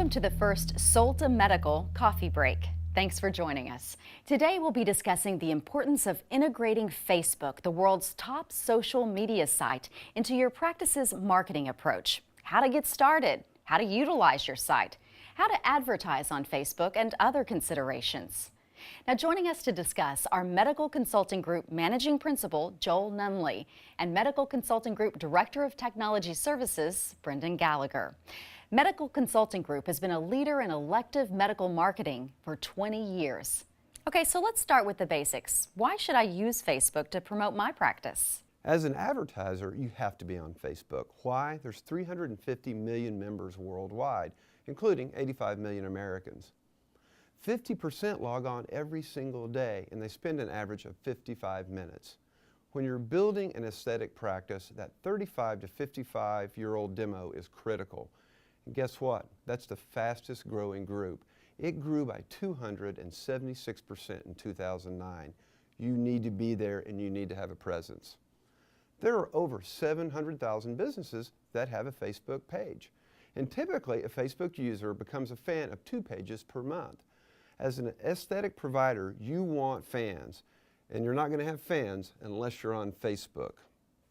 Welcome to the first Solta Medical Coffee Break. Thanks for joining us. Today we'll be discussing the importance of integrating Facebook, the world's top social media site, into your practice's marketing approach. How to get started, how to utilize your site, how to advertise on Facebook, and other considerations. Now, joining us to discuss are Medical Consulting Group Managing Principal Joel Nunley and Medical Consulting Group Director of Technology Services Brendan Gallagher. Medical Consulting Group has been a leader in elective medical marketing for 20 years. Okay, so let's start with the basics. Why should I use Facebook to promote my practice? As an advertiser, you have to be on Facebook. Why? There's 350 million members worldwide, including 85 million Americans. 50% log on every single day, and they spend an average of 55 minutes. When you're building an aesthetic practice, that 35 to 55-year-old demo is critical. And guess what? That's the fastest growing group. It grew by 276% in 2009. You need to be there and you need to have a presence. There are over 700,000 businesses that have a Facebook page. And typically, a Facebook user becomes a fan of 2 pages per month. As an aesthetic provider, you want fans, and you're not going to have fans unless you're on Facebook.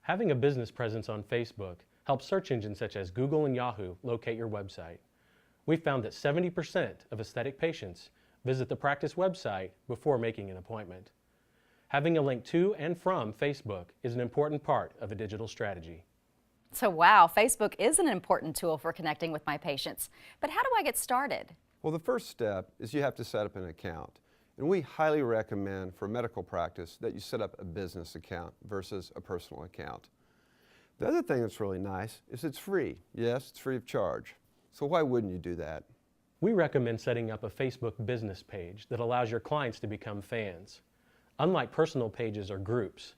Having a business presence on Facebook helps search engines such as Google and Yahoo locate your website. We found that 70% of aesthetic patients visit the practice website before making an appointment. Having a link to and from Facebook is an important part of a digital strategy. So wow, Facebook is an important tool for connecting with my patients. But how do I get started? Well, the first step is you have to set up an account. And we highly recommend for medical practice that you set up a business account versus a personal account. The other thing that's really nice is it's free. Yes, it's free of charge. So why wouldn't you do that? We recommend setting up a Facebook business page that allows your clients to become fans. Unlike personal pages or groups,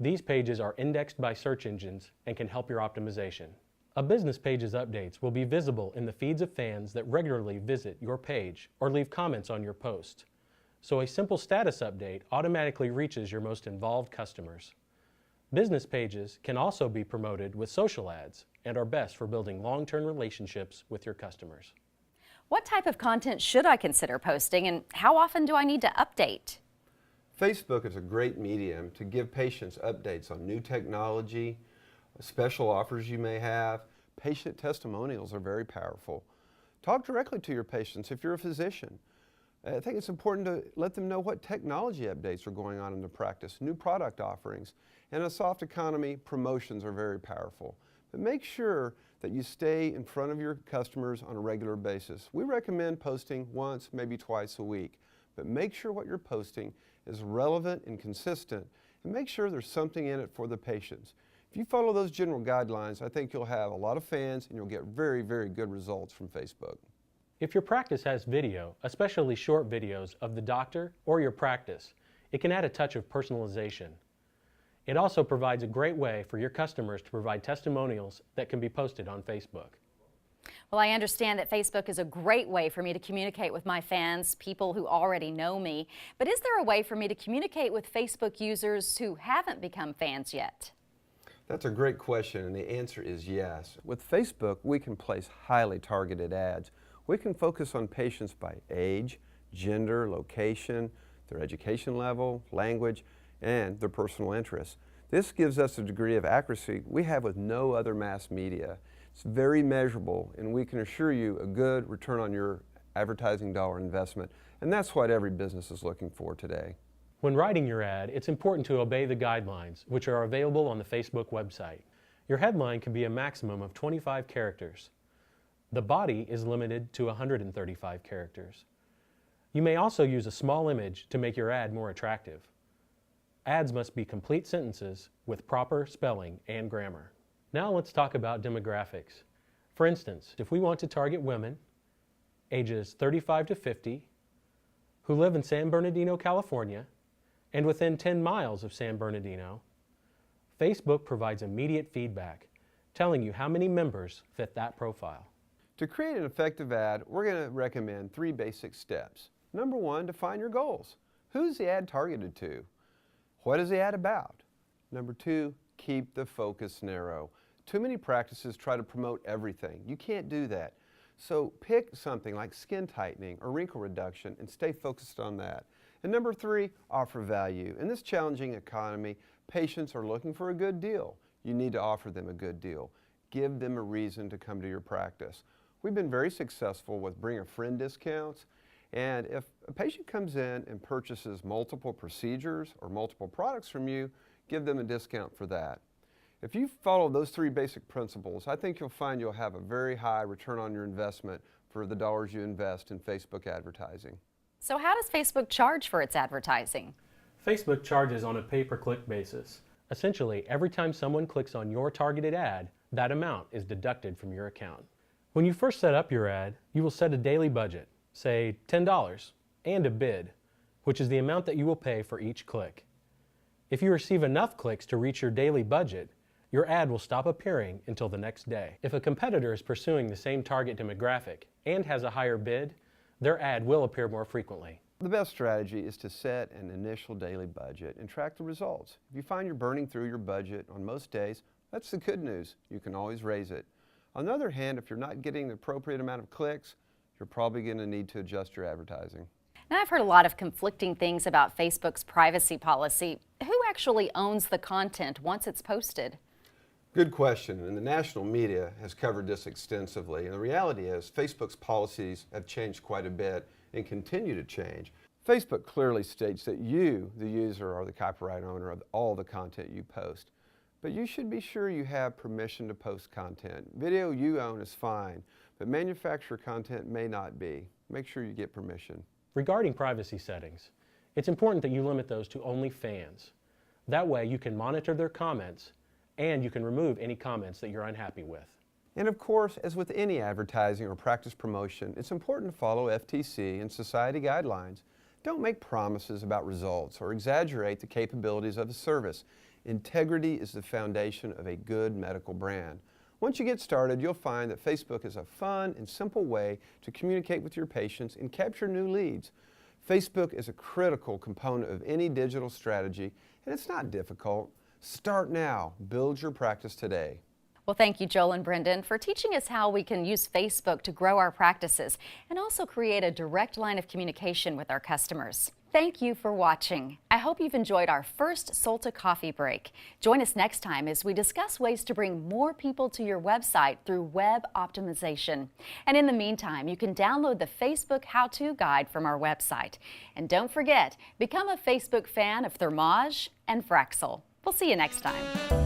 these pages are indexed by search engines and can help your optimization. A business page's updates will be visible in the feeds of fans that regularly visit your page or leave comments on your post. So a simple status update automatically reaches your most involved customers. Business pages can also be promoted with social ads and are best for building long-term relationships with your customers. What type of content should I consider posting, and how often do I need to update? Facebook is a great medium to give patients updates on new technology, special offers you may have. Patient testimonials are very powerful. Talk directly to your patients if you're a physician. I think it's important to let them know what technology updates are going on in the practice, new product offerings, and a soft economy promotions are very powerful. But make sure that you stay in front of your customers on a regular basis. We recommend posting once, maybe twice a week, but make sure what you're posting is relevant and consistent, and make sure there's something in it for the patients. If you follow those general guidelines, I think you'll have a lot of fans and you'll get very, very good results from Facebook. If your practice has video, especially short videos of the doctor or your practice, it can add a touch of personalization. It also provides a great way for your customers to provide testimonials that can be posted on Facebook. Well, I understand that Facebook is a great way for me to communicate with my fans, people who already know me. But is there a way for me to communicate with Facebook users who haven't become fans yet? That's a great question, and the answer is yes. With Facebook, we can place highly targeted ads. We can focus on patients by age, gender, location, their education level, language, and their personal interests. This gives us a degree of accuracy we have with no other mass media. It's very measurable, and we can assure you a good return on your advertising dollar investment, and that's what every business is looking for today. When writing your ad, it's important to obey the guidelines, which are available on the Facebook website. Your headline can be a maximum of 25 characters. The body is limited to 135 characters. You may also use a small image to make your ad more attractive. Ads must be complete sentences with proper spelling and grammar. Now let's talk about demographics. For instance, if we want to target women ages 35 to 50 who live in San Bernardino, California, and within 10 miles of San Bernardino, Facebook provides immediate feedback, telling you how many members fit that profile. To create an effective ad, we're going to recommend 3 basic steps. Number 1, define your goals. Who's the ad targeted to? What is the ad about? Number 2, keep the focus narrow. Too many practices try to promote everything. You can't do that. So pick something like skin tightening or wrinkle reduction and stay focused on that. And number 3, offer value. In this challenging economy, patients are looking for a good deal. You need to offer them a good deal. Give them a reason to come to your practice. We've been very successful with bring a friend discounts. And if a patient comes in and purchases multiple procedures or multiple products from you, give them a discount for that. If you follow those 3 basic principles, I think you'll find you'll have a very high return on your investment for the dollars you invest in Facebook advertising. So how does Facebook charge for its advertising? Facebook charges on a pay-per-click basis. Essentially, every time someone clicks on your targeted ad, that amount is deducted from your account. When you first set up your ad, you will set a daily budget, say $10, and a bid, which is the amount that you will pay for each click. If you receive enough clicks to reach your daily budget, your ad will stop appearing until the next day. If a competitor is pursuing the same target demographic and has a higher bid, their ad will appear more frequently. The best strategy is to set an initial daily budget and track the results. If you find you're burning through your budget on most days, that's the good news. You can always raise it. On the other hand, if you're not getting the appropriate amount of clicks, you're probably going to need to adjust your advertising. Now, I've heard a lot of conflicting things about Facebook's privacy policy. Who actually owns the content once it's posted? Good question, and the national media has covered this extensively. And the reality is Facebook's policies have changed quite a bit and continue to change. Facebook clearly states that you, the user, are the copyright owner of all the content you post. But you should be sure you have permission to post content. Video you own is fine, but manufacturer content may not be. Make sure you get permission. Regarding privacy settings, it's important that you limit those to only fans. That way you can monitor their comments and you can remove any comments that you're unhappy with. And of course, as with any advertising or practice promotion, it's important to follow FTC and society guidelines. Don't make promises about results or exaggerate the capabilities of a service. Integrity is the foundation of a good medical brand. Once you get started, you'll find that Facebook is a fun and simple way to communicate with your patients and capture new leads. Facebook is a critical component of any digital strategy, and it's not difficult. Start now. Build your practice today. Well, thank you, Joel and Brendan, for teaching us how we can use Facebook to grow our practices and also create a direct line of communication with our customers. Thank you for watching. I hope you've enjoyed our first Solta coffee break. Join us next time as we discuss ways to bring more people to your website through web optimization. And in the meantime, you can download the Facebook how-to guide from our website. And don't forget, become a Facebook fan of Thermage and Fraxel. We'll see you next time.